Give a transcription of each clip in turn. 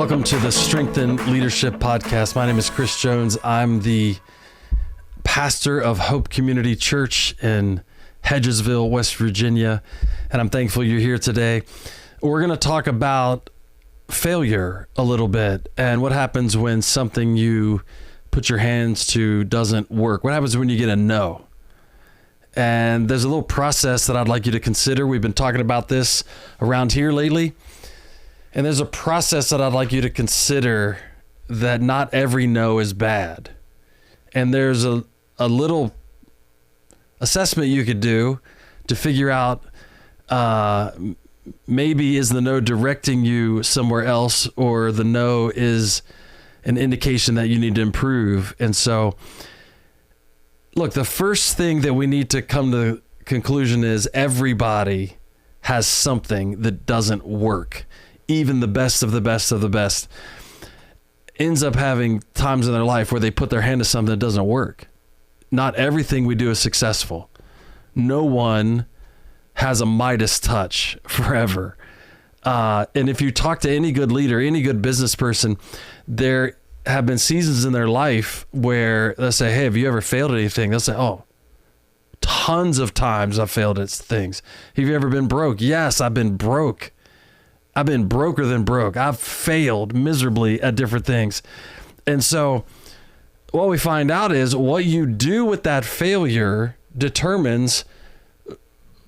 Welcome to the Strengthen Leadership Podcast. My name is Chris Jones. I'm the pastor of Hope Community Church in Hedgesville, West Virginia, and I'm thankful you're here today. We're going to talk about failure a little bit and what happens when something you put your hands to doesn't work. What happens when you get a no? And there's a little process that I'd like you to consider. We've been talking about this around here lately. And there's a process that I'd like you to consider, that not every no is bad. And there's a little assessment you could do to figure out maybe is the no directing you somewhere else, or the no is an indication that you need to improve. And so, look, the first thing that we need to come to the conclusion is everybody has something that doesn't work. Even the best of the best of the best ends up having times in their life where they put their hand to something that doesn't work. Not everything we do is successful. No one has a Midas touch forever. And if you talk to any good leader, any good business person, there have been seasons in their life where they'll say, hey, have you ever failed at anything? They'll say, oh, tons of times I've failed at things. Have you ever been broke? Yes, I've been broke. I've been broker than broke. I've failed miserably at different things. And so what we find out is what you do with that failure determines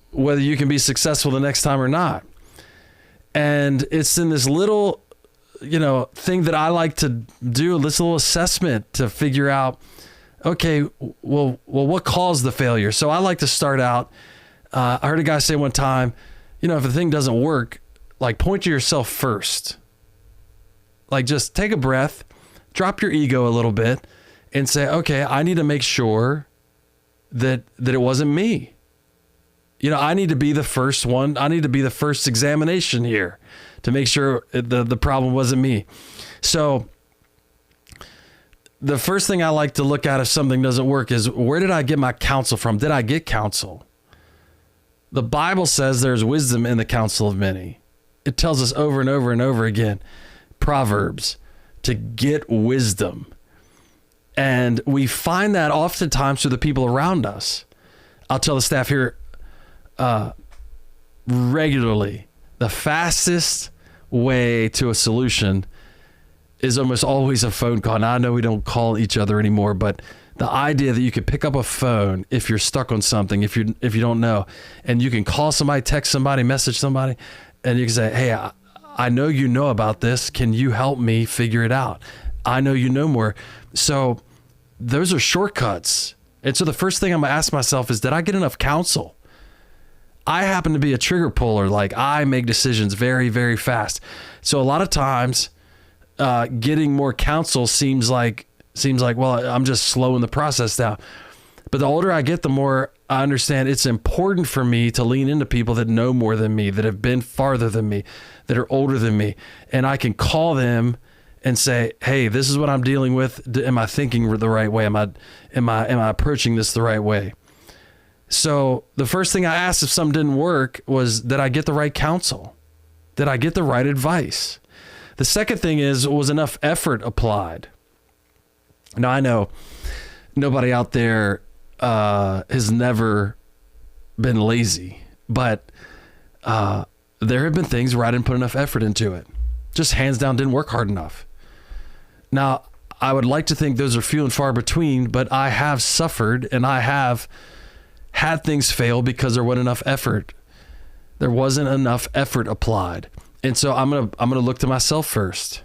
whether you can be successful the next time or not. And it's in this little, thing that I like to do, this little assessment to figure out, okay, well, what caused the failure? So I like to start out, I heard a guy say one time, if the thing doesn't work, like, point to yourself first. Like, just take a breath, drop your ego a little bit, and say, okay, I need to make sure that it wasn't me. I need to be the first one. I need to be the first examination here to make sure the problem wasn't me. So the first thing I like to look at if something doesn't work is, where did I get my counsel from? Did I get counsel? The Bible says there's wisdom in the counsel of many. It tells us over and over and over again, Proverbs, to get wisdom. And we find that oftentimes through the people around us. I'll tell the staff here regularly, the fastest way to a solution is almost always a phone call. Now, I know we don't call each other anymore, but the idea that you could pick up a phone if you're stuck on something, if you don't know, and you can call somebody, text somebody, message somebody, and you can say, hey, I know you know about this. Can you help me figure it out? I know you know more. So those are shortcuts. And so the first thing I'm going to ask myself is, did I get enough counsel? I happen to be a trigger puller. Like, I make decisions very, very fast. So a lot of times getting more counsel seems like, well, I'm just slowing the process down. But the older I get, the more I understand it's important for me to lean into people that know more than me, that have been farther than me, that are older than me. And I can call them and say, hey, this is what I'm dealing with. Am I thinking the right way? Am I approaching this the right way? So the first thing I asked if something didn't work was, did I get the right counsel? Did I get the right advice? The second thing is, was enough effort applied? Now, I know nobody out there has never been lazy, but there have been things where I didn't put enough effort into it. Just hands down didn't work hard enough. Now, I would like to think those are few and far between, but I have suffered and I have had things fail because there wasn't enough effort. There wasn't enough effort applied. And so I'm gonna look to myself first.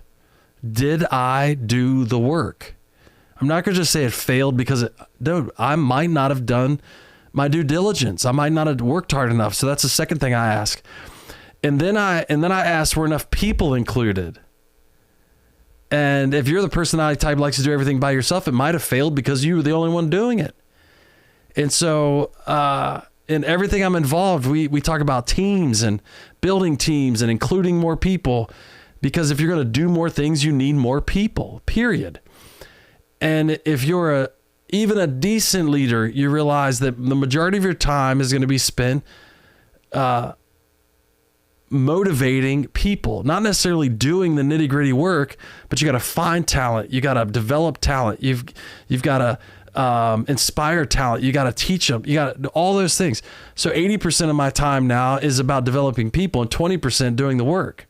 Did I do the work? I'm not going to just say it failed because I might not have done my due diligence. I might not have worked hard enough. So that's the second thing I ask. And then I ask, were enough people included? And if you're the personality type that likes to do everything by yourself, it might have failed because you were the only one doing it. And so in everything I'm involved, we talk about teams and building teams and including more people, because if you're going to do more things, you need more people, period. And if you're even a decent leader, you realize that the majority of your time is going to be spent motivating people, not necessarily doing the nitty gritty work, but you got to find talent. You got to develop talent. You've got to inspire talent. You got to teach them. You got all those things. So 80% of my time now is about developing people and 20% doing the work.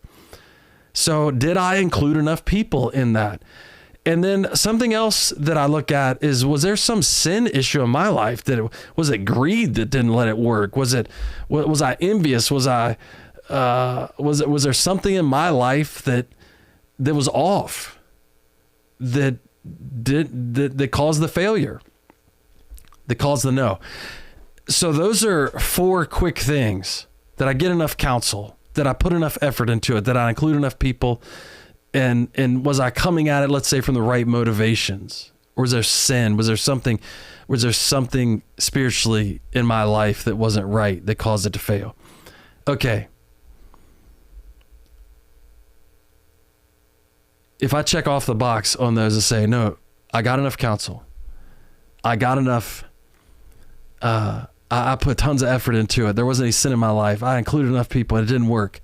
So did I include enough people in that? And then something else that I look at is, was there some sin issue in my life? Was it greed that didn't let it work? Was I envious? Was there something in my life that was off, that caused the failure, that caused the no? So those are 4 quick things. That I get enough counsel, that I put enough effort into it, that I include enough people, and was I coming at it, let's say, from the right motivations? Or was there sin? Was there something spiritually in my life that wasn't right that caused it to fail? Okay. If I check off the box on those and say, no, I got enough counsel, I got enough, I put tons of effort into it, there wasn't any sin in my life, I included enough people, and it didn't work.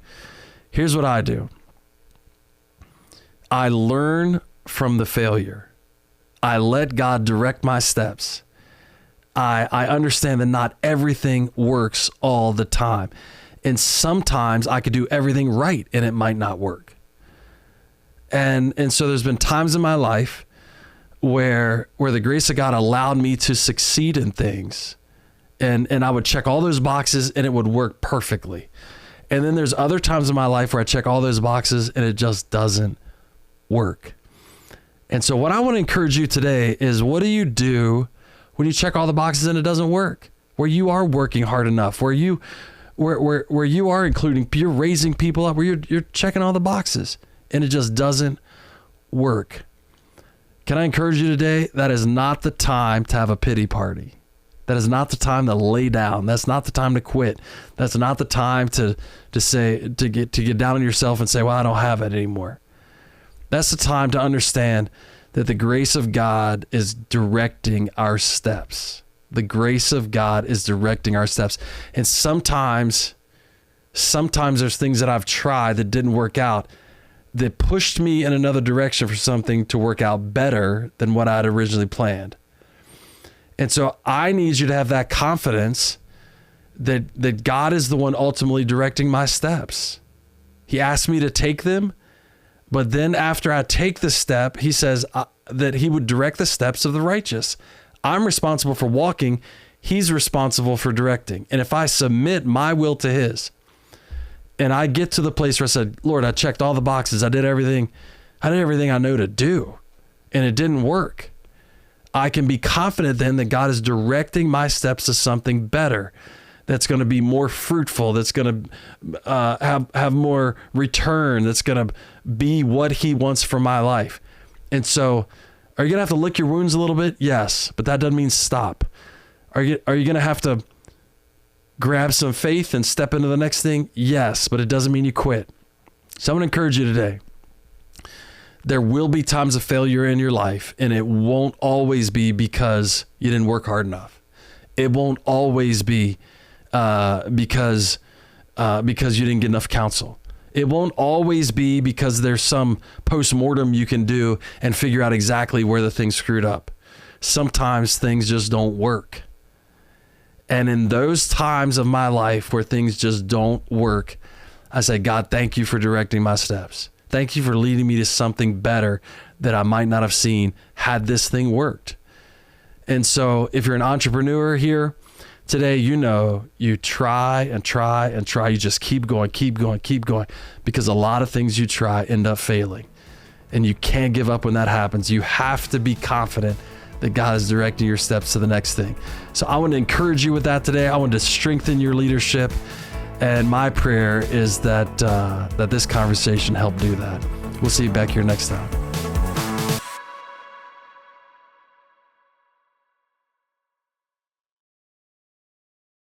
Here's what I do. I learn from the failure. I let God direct my steps. I understand that not everything works all the time. And sometimes I could do everything right and it might not work. And so there's been times in my life where the grace of God allowed me to succeed in things. And I would check all those boxes and it would work perfectly. And then there's other times in my life where I check all those boxes and it just doesn't work. And so what I want to encourage you today is, what do you do when you check all the boxes and it doesn't work? Where you are working hard enough, where you are including, you're raising people up, where you're checking all the boxes and it just doesn't work. Can I encourage you today? That is not the time to have a pity party. That is not the time to lay down. That's not the time to quit. That's not the time to get down on yourself and say, well, I don't have it anymore. That's the time to understand that the grace of God is directing our steps. The grace of God is directing our steps. And sometimes there's things that I've tried that didn't work out, that pushed me in another direction for something to work out better than what I'd originally planned. And so I need you to have that confidence that God is the one ultimately directing my steps. He asked me to take them, but then after I take the step, he says that he would direct the steps of the righteous. I'm responsible for walking. He's responsible for directing. And if I submit my will to his, and I get to the place where I said, Lord, I checked all the boxes. I did everything I know to do, and it didn't work. I can be confident then that God is directing my steps to something better, that's going to be more fruitful, that's going to have more return, that's going to be what he wants for my life. And so, are you going to have to lick your wounds a little bit? Yes, but that doesn't mean stop. Are you going to have to grab some faith and step into the next thing? Yes, but it doesn't mean you quit. So I'm going to encourage you today. There will be times of failure in your life, and it won't always be because you didn't work hard enough. It won't always be because you didn't get enough counsel. It won't always be because there's some post-mortem you can do and figure out exactly where the thing screwed up. Sometimes things just don't work. And in those times of my life where things just don't work, I say, God, thank you for directing my steps. Thank you for leading me to something better that I might not have seen had this thing worked. And so if you're an entrepreneur here today, you try and try and try. You just keep going, because a lot of things you try end up failing. And you can't give up when that happens. You have to be confident that God is directing your steps to the next thing. So I want to encourage you with that today. I want to strengthen your leadership. And my prayer is that this conversation helped do that. We'll see you back here next time.